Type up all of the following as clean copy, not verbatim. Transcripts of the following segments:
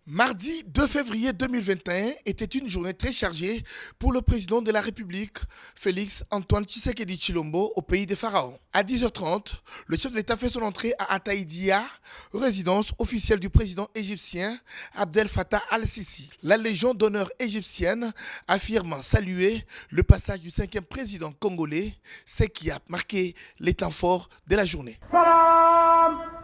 Mardi 2 février 2021 était une journée très chargée pour le président de la République, Félix Antoine Tshisekedi Chilombo, au pays des pharaons. À 10h30, le chef de l'État fait son entrée à Ataïdia, résidence officielle du président égyptien Abdel Fattah al-Sisi. La Légion d'honneur égyptienne affirme saluer le passage du cinquième président congolais, ce qui a marqué les temps forts de la journée. Salam.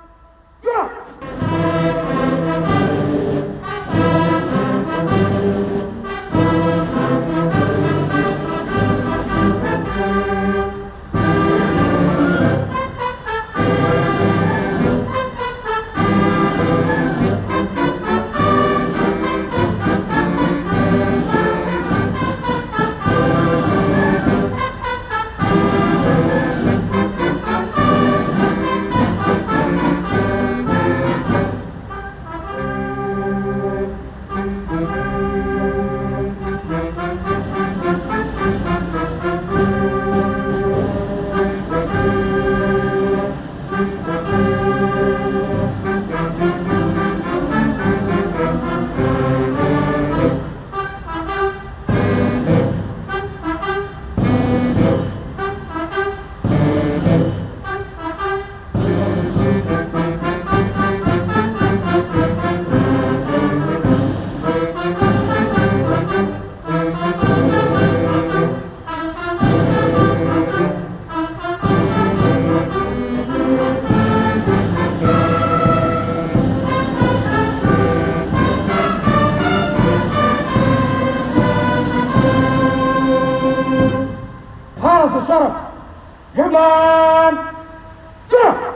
الشرف يمان سرح.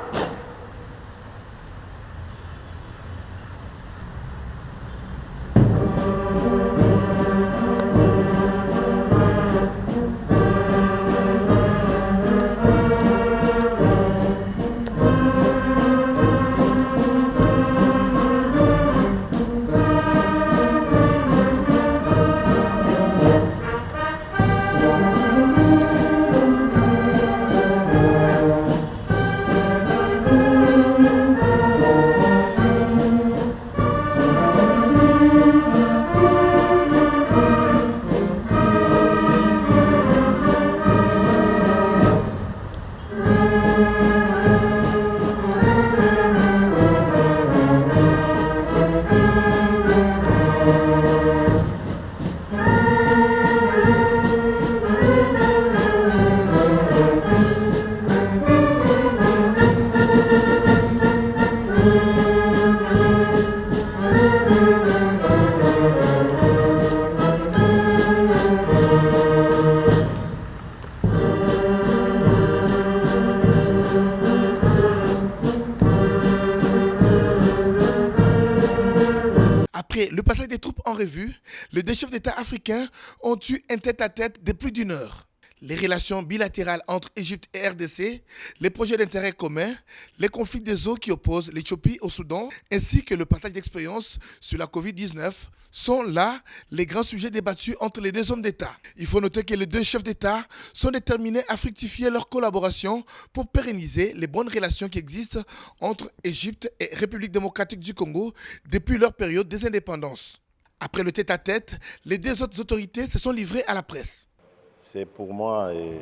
Après le passage des troupes en revue, les deux chefs d'État africains ont eu un tête-à-tête de plus d'une heure. Les relations bilatérales entre Égypte et RDC, les projets d'intérêt commun, les conflits des eaux qui opposent l'Éthiopie au Soudan, ainsi que le partage d'expériences sur la Covid-19 sont là les grands sujets débattus entre les deux hommes d'État. Il faut noter que les deux chefs d'État sont déterminés à fructifier leur collaboration pour pérenniser les bonnes relations qui existent entre Égypte et République démocratique du Congo depuis leur période des indépendances. Après le tête-à-tête, les deux autres autorités se sont livrées à la presse. C'est pour moi et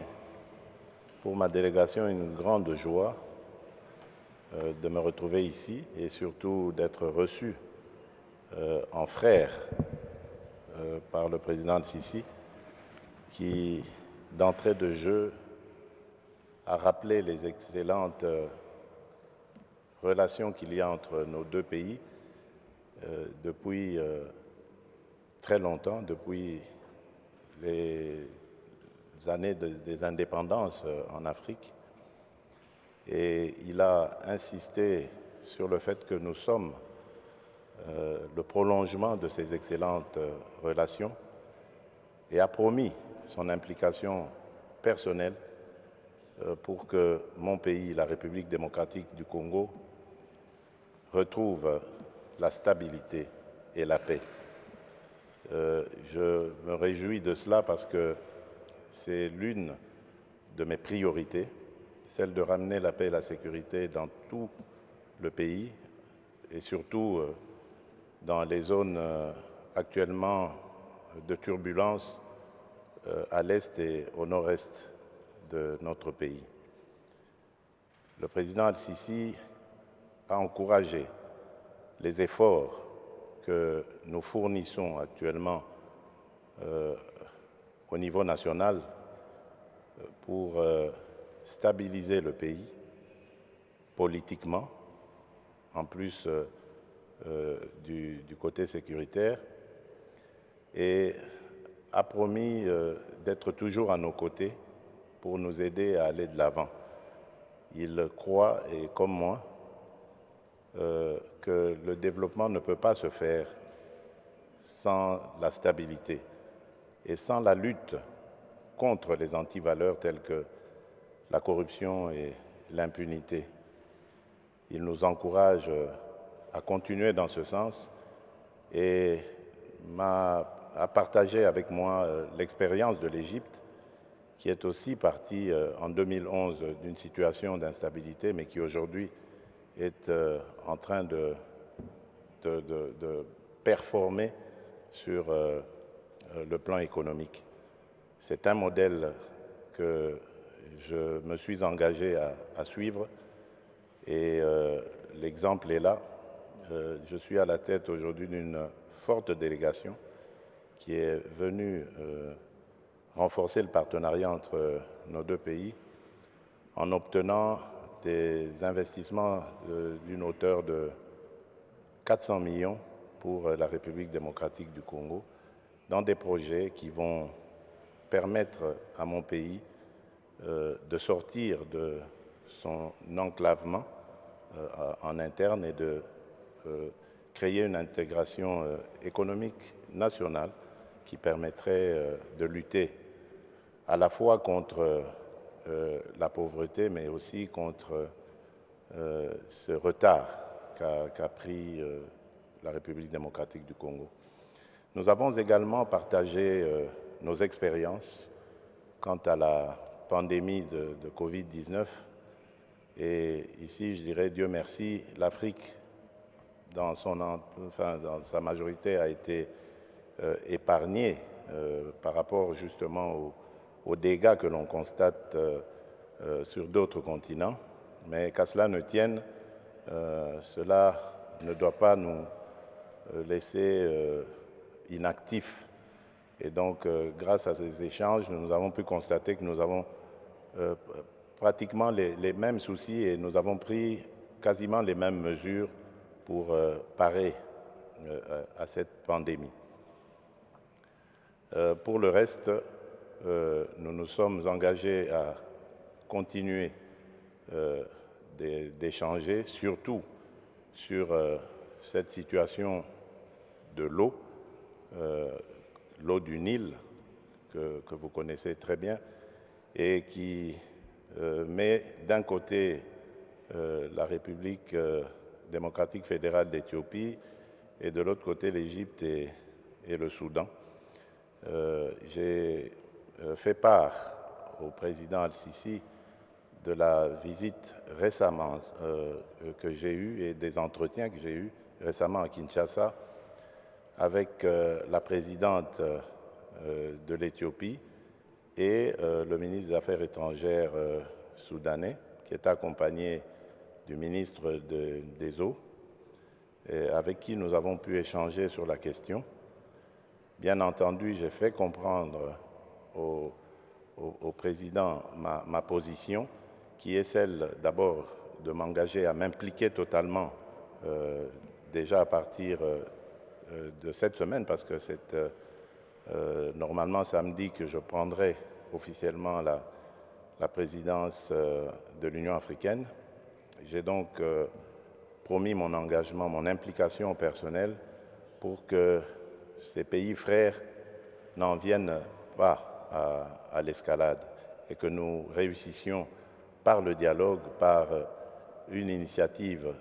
pour ma délégation une grande joie de me retrouver ici et surtout d'être reçu en frère par le président Sisi qui, d'entrée de jeu, a rappelé les excellentes relations qu'il y a entre nos deux pays depuis très longtemps, depuis les années des indépendances en Afrique. Et il a insisté sur le fait que nous sommes le prolongement de ces excellentes relations et a promis son implication personnelle pour que mon pays, la République démocratique du Congo, retrouve la stabilité et la paix. Je me réjouis de cela parce que c'est l'une de mes priorités, celle de ramener la paix et la sécurité dans tout le pays et surtout dans les zones actuellement de turbulence à l'est et au nord-est de notre pays. Le président Al-Sisi a encouragé les efforts que nous fournissons actuellement au niveau national pour stabiliser le pays politiquement, en plus du côté sécuritaire, et a promis d'être toujours à nos côtés pour nous aider à aller de l'avant. Il croit, et comme moi, que le développement ne peut pas se faire sans la stabilité et sans la lutte contre les antivaleurs telles que la corruption et l'impunité. Il nous encourage à continuer dans ce sens et a partagé avec moi l'expérience de l'Égypte, qui est aussi partie en 2011 d'une situation d'instabilité, mais qui aujourd'hui est en train de performer sur le plan économique. C'est un modèle que je me suis engagé à suivre et l'exemple est là. Je suis à la tête aujourd'hui d'une forte délégation qui est venue renforcer le partenariat entre nos deux pays en obtenant des investissements d'une hauteur de 400 millions pour la République démocratique du Congo dans des projets qui vont permettre à mon pays de sortir de son enclavement en interne et de créer une intégration économique nationale qui permettrait de lutter à la fois contre la pauvreté, mais aussi contre ce retard qu'a pris la République démocratique du Congo. Nous avons également partagé nos expériences quant à la pandémie de Covid-19. Et ici, je dirais, Dieu merci, l'Afrique, dans sa majorité, a été épargnée par rapport justement aux dégâts que l'on constate sur d'autres continents. Mais qu'à cela ne tienne, cela ne doit pas nous laisser inactifs. Et donc, grâce à ces échanges, nous avons pu constater que nous avons pratiquement les mêmes soucis et nous avons pris quasiment les mêmes mesures pour parer à cette pandémie. Pour le reste, nous nous sommes engagés à continuer d'échanger, surtout sur cette situation de l'eau, l'eau du Nil, que vous connaissez très bien, et qui met d'un côté la République démocratique fédérale d'Éthiopie et de l'autre côté l'Égypte et le Soudan. J'ai fait part au président Al-Sisi de la visite récemment que j'ai eue et des entretiens que j'ai eus récemment à Kinshasa avec la présidente de l'Éthiopie et le ministre des Affaires étrangères soudanais, qui est accompagné du ministre des Eaux, et avec qui nous avons pu échanger sur la question. Bien entendu, j'ai fait comprendre au président ma position, qui est celle d'abord de m'engager à m'impliquer totalement déjà à partir de cette semaine, parce que c'est normalement samedi que je prendrai officiellement la présidence de l'Union africaine. J'ai donc promis mon engagement, mon implication personnelle pour que ces pays frères n'en viennent pas à l'escalade et que nous réussissions par le dialogue, par une initiative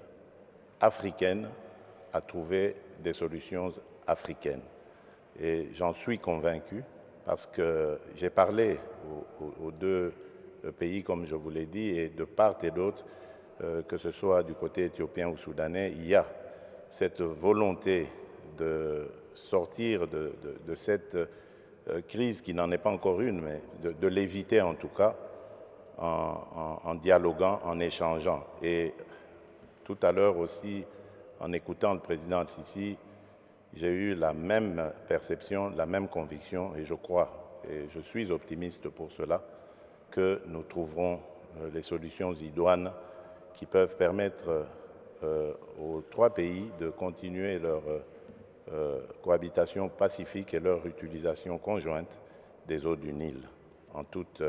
africaine à trouver des solutions africaines. Et j'en suis convaincu parce que j'ai parlé aux deux pays, comme je vous l'ai dit, et de part et d'autre, que ce soit du côté éthiopien ou soudanais, il y a cette volonté de sortir de cette crise qui n'en est pas encore une, mais de l'éviter en tout cas en dialoguant, en échangeant. Et tout à l'heure aussi, en écoutant le président Sisi, j'ai eu la même perception, la même conviction, et je crois, et je suis optimiste pour cela, que nous trouverons les solutions idoines qui peuvent permettre aux trois pays de continuer leur cohabitation pacifique et leur utilisation conjointe des eaux du Nil en toute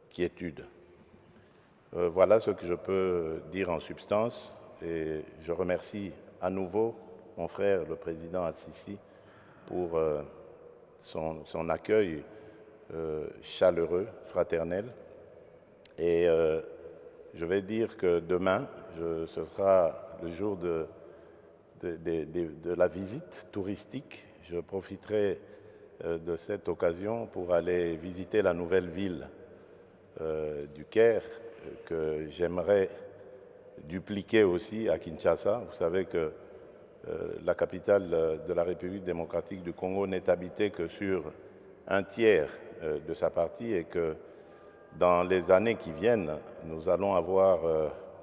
quiétude. Voilà ce que je peux dire en substance et je remercie à nouveau mon frère, le président Al-Sisi, pour son accueil chaleureux, fraternel. Et je vais dire que demain, ce sera le jour de la visite touristique. Je profiterai de cette occasion pour aller visiter la nouvelle ville du Caire, que j'aimerais dupliquer aussi à Kinshasa. Vous savez que la capitale de la République démocratique du Congo n'est habitée que sur un tiers de sa partie et que dans les années qui viennent, nous allons avoir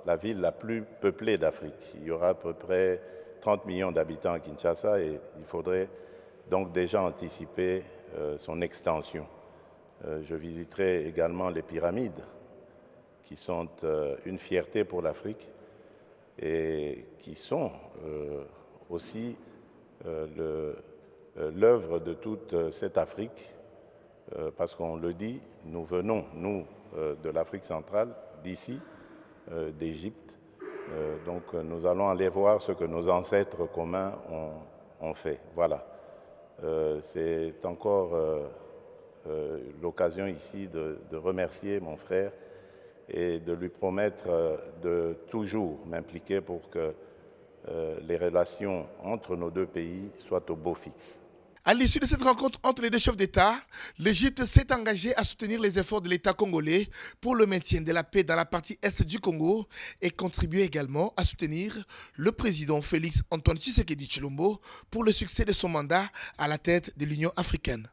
la ville la plus peuplée d'Afrique. Il y aura à peu près 30 millions d'habitants à Kinshasa et il faudrait donc déjà anticiper son extension. Je visiterai également les pyramides qui sont une fierté pour l'Afrique et qui sont aussi l'œuvre de toute cette Afrique, parce qu'on le dit, nous venons, nous, de l'Afrique centrale, d'ici, d'Égypte, donc nous allons aller voir ce que nos ancêtres communs ont fait. Voilà. C'est encore l'occasion ici de remercier mon frère et de lui promettre de toujours m'impliquer pour que les relations entre nos deux pays soient au beau fixe. À l'issue de cette rencontre entre les deux chefs d'État, l'Égypte s'est engagée à soutenir les efforts de l'État congolais pour le maintien de la paix dans la partie est du Congo et contribuer également à soutenir le président Félix Antoine Tshisekedi Tshilombo pour le succès de son mandat à la tête de l'Union africaine.